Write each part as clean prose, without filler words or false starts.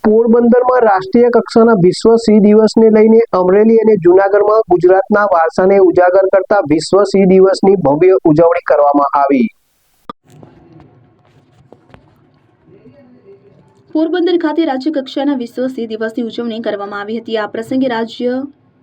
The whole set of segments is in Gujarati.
પોરબંદરમાં રાષ્ટ્રીય કક્ષાના વિશ્વ સિંહ દિવસને લઈને અમરેલી અને જૂનાગઢમાં ગુજરાતના વારસાને ઉજાગર કરતા વિશ્વ સિંહ દિવસની ભવ્ય ઉજવણી કરવામાં આવી। પોરબંદર ખાતે રાજ્ય કક્ષાના વિશ્વ સિંહ દિવસની ઉજવણી કરવામાં આવી હતી। આ પ્રસંગે રાજ્ય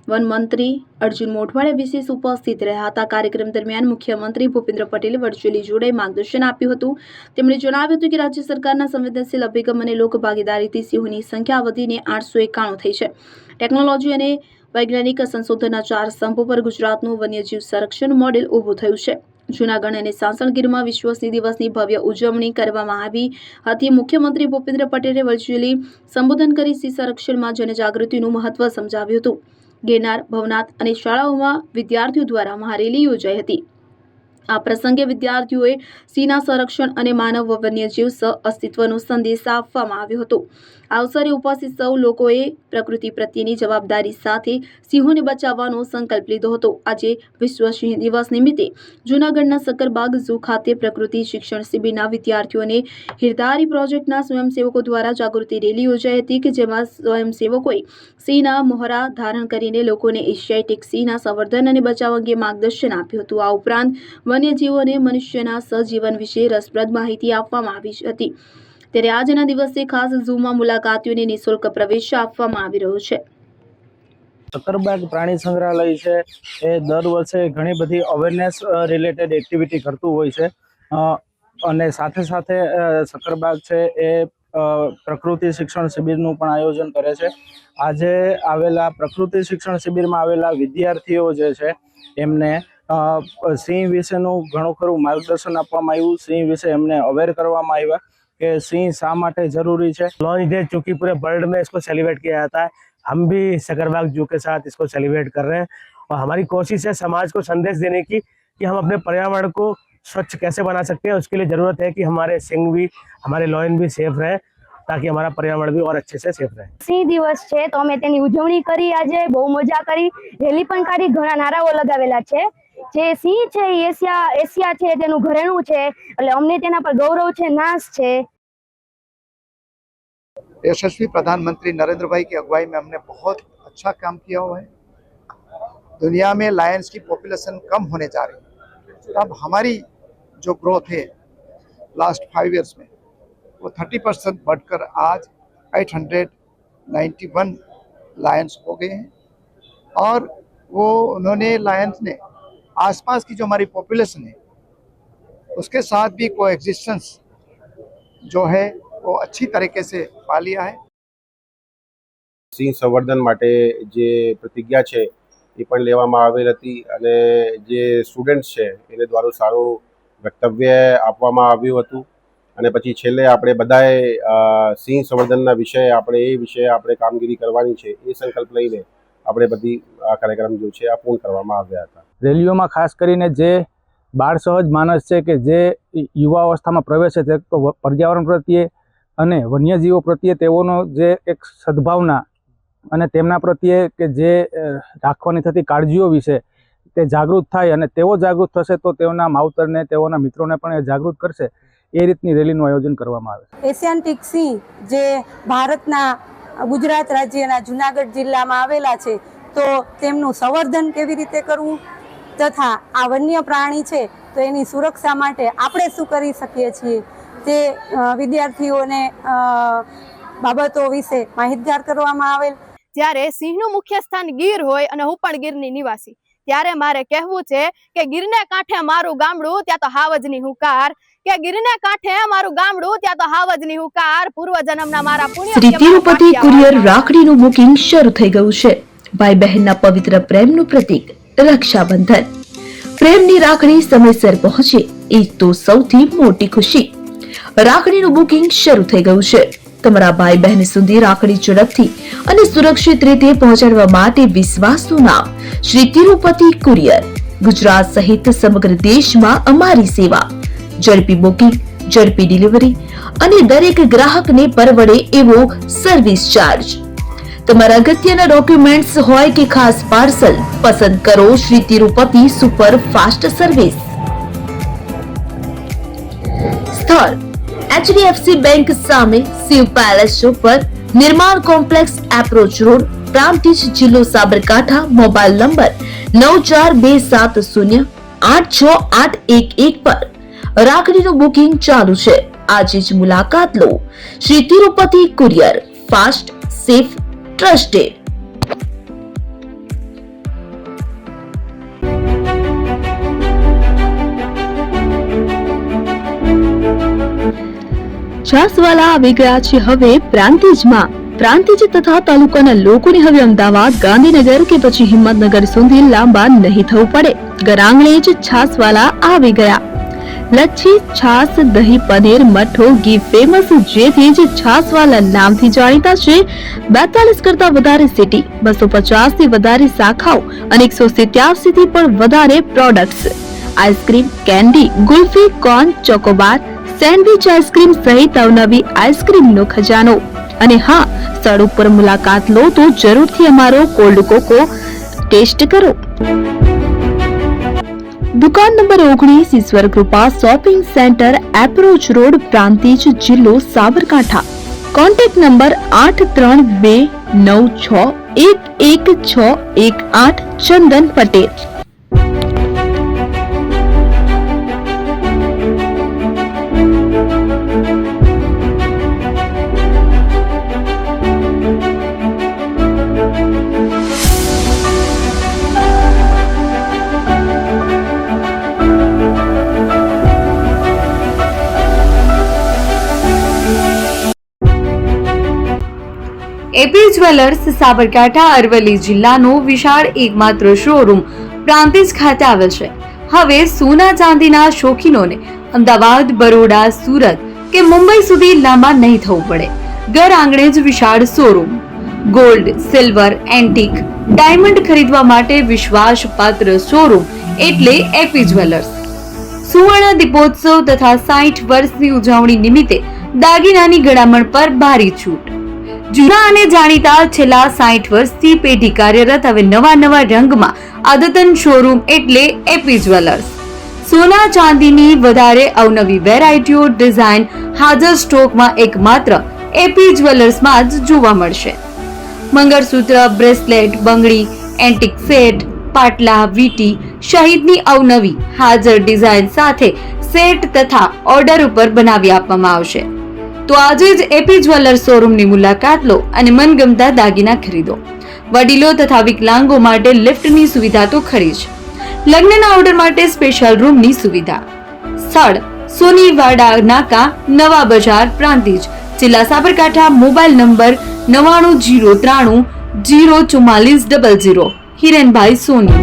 વન મંત્રી અર્જુન મોઢવાડિયા વિશેષ ઉપસ્થિત રહ્યા હતા। કાર્યક્રમ દરમિયાન મુખ્યમંત્રી ભૂપેન્દ્ર પટેલે વર્ચ્યુઅલી જોડાઈ માર્ગદર્શન આપ્યું હતું। તેમણે જણાવ્યું હતું કે રાજ્ય સરકારના સંવેદનશીલ અભિગમ અને લોક ભાગીદારીથી સિંહોની સંખ્યા વધીને 891 થઈ છે। ટેકનોલોજી અને વૈજ્ઞાનિક સંશોધનના 4 સ્તંભો પર ગુજરાતનું વન્યજીવ સંરક્ષણ મોડેલ ઊભું થયું છે। જૂનાગઢ અને સાસણગીરમાં વિશ્વ સિંહ દિવસની ભવ્ય ઉજવણી કરવામાં આવી હતી। મુખ્યમંત્રી ભૂપેન્દ્ર પટેલે વર્ચ્યુઅલી સંબોધન કરી સિંહ સંરક્ષણમાં જનજાગૃતિનું મહત્વ સમજાવ્યું હતું। ગિરનાર, ભવનાથ અને શાળાઓમાં વિદ્યાર્થીઓ દ્વારા મહારેલી યોજાઈ હતી। આ પ્રસંગે વિદ્યાર્થીઓએ સિંહના સંરક્ષણ અને માનવ વન્યજીવ સહ અસ્તિત્વનો સંદેશ આપવામાં આવ્યો હતો। આ અવસરે ઉપસ્થિત સૌ લોકોએ પ્રકૃતિ પ્રત્યેની જવાબદારી સાથે સિંહોને બચાવવાનો સંકલ્પ લીધો હતો। આજે વિશ્વ સિંહ દિવસ નિમિત્તે જૂનાગઢના સક્કરબાગ ઝૂ ખાતે પ્રકૃતિ શિક્ષણ શિબિરના વિદ્યાર્થીઓને હિરધારી પ્રોજેક્ટના સ્વયંસેવકો દ્વારા જાગૃતિ રેલી યોજાઈ હતી કે જેમાં સ્વયંસેવકોએ સિંહના મોહરા ધારણ કરીને લોકોને એશિયાટિક સિંહના સંવર્ધન અને બચાવ અંગે માર્ગદર્શન આપ્યું હતું। આ ઉપરાંત વન્યજીવો અને મનુષ્યના સહજીવન વિશે રસપ્રદ માહિતી આપવામાં આવી હતી। ત્યારે આજના દિવસે ખાસ ઝૂમાં મુલાકાતીઓને નિઃશુલ્ક પ્રવેશ આપવામાં આવી રહ્યો છે। સક્કરબાગ પ્રાણી સંગ્રહાલય છે એ દર વર્ષે ઘણી બધી અવેરનેસ રિલેટેડ એક્ટિવિટી કરતું હોય છે અને સાથે સાથે સક્કરબાગ છે એ પ્રકૃતિ શિક્ષણ શિબિરનું પણ આયોજન કરે છે। આજે આવેલા પ્રકૃતિ શિક્ષણ શિબિરમાં આવેલા વિદ્યાર્થીઓ જે છે એમને સિંહ વિશેનું ઘણું ખરું માર્ગદર્શન આપવામાં આવ્યું। સિંહ વિશે એમને અવેર કરવામાં આવ્યા कि सिंह शा माटे जरूरी है। लॉन्च डे चूंकि पूरे वर्ल्ड में इसको सेलिब्रेट किया जाता है, हम भी सक्करबाग जू के साथ इसको सेलिब्रेट कर रहे हैं और हमारी कोशिश है समाज को संदेश देने की कि हम अपने पर्यावरण को स्वच्छ कैसे बना सकते हैं। उसके लिए ज़रूरत है कि हमारे सिंह भी, हमारे लॉयन भी सेफ रहे ताकि हमारा पर्यावरण भी और अच्छे से सेफ रहे। सिंह दिवस है तो अमे तेनी उजवणी करी, आज बहु मजा करी, रेली पण काढी, घणा नाराओ लगावेला छे। जे सिंह छे एशिया छे तेनुं घरेणुं छे એટલે અમને તેના પર ગૌરવ છે, નાશ છે। यशस्वी प्रधानमंत्री नरेंद्र भाई की अगुवाई में हमने बहुत अच्छा काम किया हुआ है। दुनिया में लायंस की पॉपुलेशन कम होने जा रही है, तब हमारी जो ग्रोथ है लास्ट 5 इयर्स में वो 30% बढ़कर आज 891 लायंस हो गए हैं। और वो उन्होंने लायंस ने आसपास की जो हमारी पॉपुलेशन है उसके साथ भी कोएग्जिस्टेंस जो है वो अच्छी तरीके से पा लिया है। સિંહ સંવર્ધન માટે જે પ્રતિજ્ઞા છે એ પણ લેવામાં આવેલ હતી અને જે સ્ટુડન્ટ્સ છે એને દ્વારા સારું વક્તવ્ય આપવામાં આવ્યું હતું અને પછી છેલ્લે આપણે બધાએ સિંહ સંવર્ધનના વિષય આપણે એ વિષય આપણે કામગીરી કરવાની છે એ સંકલ્પ લઈને આપણે બધી આ કાર્યક્રમ જે છે આ પૂર્ણ કરવામાં આવ્યા હતા। રેલીઓમાં ખાસ કરીને જે બાળ સહજ માણસ છે કે જે યુવાવસ્થામાં પ્રવેશે છે તો પર્યાવરણ પ્રત્યે અને વન્યજીવો પ્રત્યે તેઓનો જે એક સદભાવના અને તેમના પ્રત્યે કે જે રાખવાની થતી કાળજીઓ વિશે તે જાગૃત થાય અને તેઓ જાગૃત થશે તો તેઓના માવતરને તેઓના મિત્રોને પણ એ જાગૃત કરશે। એ રીતની રેલીનું આયોજન કરવામાં આવે છે। એશિયાટિક સિંહ જે ભારતના ગુજરાત રાજ્યના જૂનાગઢ જિલ્લામાં આવેલા છે તો તેમનું સંવર્ધન કેવી રીતે કરવું તથા આ વન્ય પ્રાણી છે તો એની સુરક્ષા માટે આપણે શું કરી શકીએ છીએ તે વિદ્યાર્થીઓને બાબતો વિશે માહિતગાર કરવામાં આવેલ। જ્યારે સિંહનું મુખ્ય સ્થાન ગીર હોય અને હું પણ ગીરની નિવાસી, ત્યારે મારે કહેવું છે કે ગીરને કાંઠે મારું ગામડું ત્યાં તો હાવજની હુંકાર, કે ગીરને કાંઠે મારું ગામડું ત્યાં તો હાવજની હુંકાર, પૂર્વ જન્મના મારા પુણ્ય। શ્રી તિરુપતિ કુરિયર રાખડીનું બુકિંગ શરૂ થઈ ગયું છે। ભાઈ બહેનના પવિત્ર પ્રેમનું પ્રતીક રક્ષાબંધન। પ્રેમની રાખડી સમયસર પહોંચે એ તો સૌથી મોટી ખુશી। રાખડીનું બુકિંગ શરૂ થઈ ગયું છે। તમારા ભાઈ બહેન સુધી રાખડી ઝડપથી અને સુરક્ષિત રીતે પહોંચાડવા માટે વિશ્વાસનું નામ શ્રી તિરુપતિ કુરિયર। ગુજરાત સહિત સમગ્ર દેશમાં અમારી સેવા, ઝડપી બુકિંગ, ઝડપી ડિલિવરી અને દરેક ગ્રાહકને પરવડે એવો સર્વિસ ચાર્જ। તમારા અગત્યના ડોક્યુમેન્ટ્સ હોય કે ખાસ પાર્સલ, પસંદ કરો Shri Tirupati super fast service. સ્થળ HDFC બેંક સામે શિવ પેલેસ ઉપર નિર્માણ કોમ્પ્લેક્સ એપ્રોચ રોડ પ્રાંતિજ જિલ્લો સાબરકાંઠા મોબાઈલ નંબર 9427086811 પર રાખડીનું બુકિંગ ચાલુ છે। આજે જ મુલાકાત લો। Shri Tirupati courier, fast, safe, trusted. છાસવાલા આવી ગયા છે હવે પ્રાંતિજમાં। પ્રાંતિજ તથા તાલુકાના લોકોને હવે અમદાવાદ, ગાંધીનગર કે પછી હિંમતનગર સુધી લાંબા નહીં થવું પડે। ઘર આંગણે જ છાસવાલા આવી ગયા। લચ્છી, છાસ, દહીં, પનીર, મઠો, ઘી ફેમસ, જેથી જ છાસવાલા નામથી જાણીતા છે। 42 કરતા વધારે સિટી, 250 થી વધારે શાખાઓ અને 187 થી પણ વધારે products. Ice cream, candy, kulfi, corn, Chocobar, sandwich ice cream સહિત અવનવી આઈસ્ક્રીમનો ખજાનો। અને હા, સ્થળ ઉપર મુલાકાત લો તો જરૂરથી અમારો કોલ્ડ કોકો ટેસ્ટ કરો। દુકાન number 19, Ishwar Krupa shopping centre, approach road, Prantij, જિલ્લો Sabarkantha. Contact number 8329611618 Chandan Patel. AP jewellers Sabarkantha Aravalli જિલ્લાનો વિશાળ એકમાત્ર શોરૂમ પ્રાંતિજ ખાતે આવેલ છે। હવે સોના ચાંદીના શોખીનોને અમદાવાદ, બરોડા, સુરત કે મુંબઈ સુધી લાંબા નહીં થવું પડે। ઘર આંગણે જ વિશાળ showroom. Gold, silver, antique, diamond ખરીદવા માટે વિશ્વાસપાત્ર શોરૂમ એટલે એપી જ્વેલર્સ। સુવર્ણ દીપોત્સવ તથા 60 વર્ષની ઉજવણી નિમિત્તે દાગીનાની ગળામણ પર ભારી છૂટ। જૂના અને જાણીતા છેલ્લા 60 વર્ષથી પેઢી કાર્યરત હવે નવા રંગમાં અદ્યતન શોરૂમ એટલે એપી જ્વેલર્સ। સોના ચાંદીની વધારે અવનવી વેરાયટીઓ, ડિઝાઇન હાજર સ્ટોકમાં એકમાત્ર એપી જ્વેલર્સમાં જ જોવા મળશે। મંગળસૂત્ર, બ્રેસલેટ, બંગડી, એન્ટિક સેટ, પાટલા, વીટી સહિતની અવનવી હાજર ડિઝાઇન સાથે સેટ તથા ઓર્ડર ઉપર બનાવી આપવામાં આવશે। તો આજે જ એપી જ્વેલર્સ શોરૂમની મુલાકાત લો અને મનગમતા દાગીના ખરીદો। વડીલો તથા વિકલાંગો માટે લિફ્ટની સુવિધા તો ખરી જ, લગ્નના ઓર્ડર માટે સ્પેશિયલ રૂમની સુવિધા। સ્થળ સોનીવાડા નાકા, નવા બજાર, પ્રાંતિજ, જિલ્લા સાબરકાંઠા। Mobile number 9903004400। હિરેનભાઈ સોની।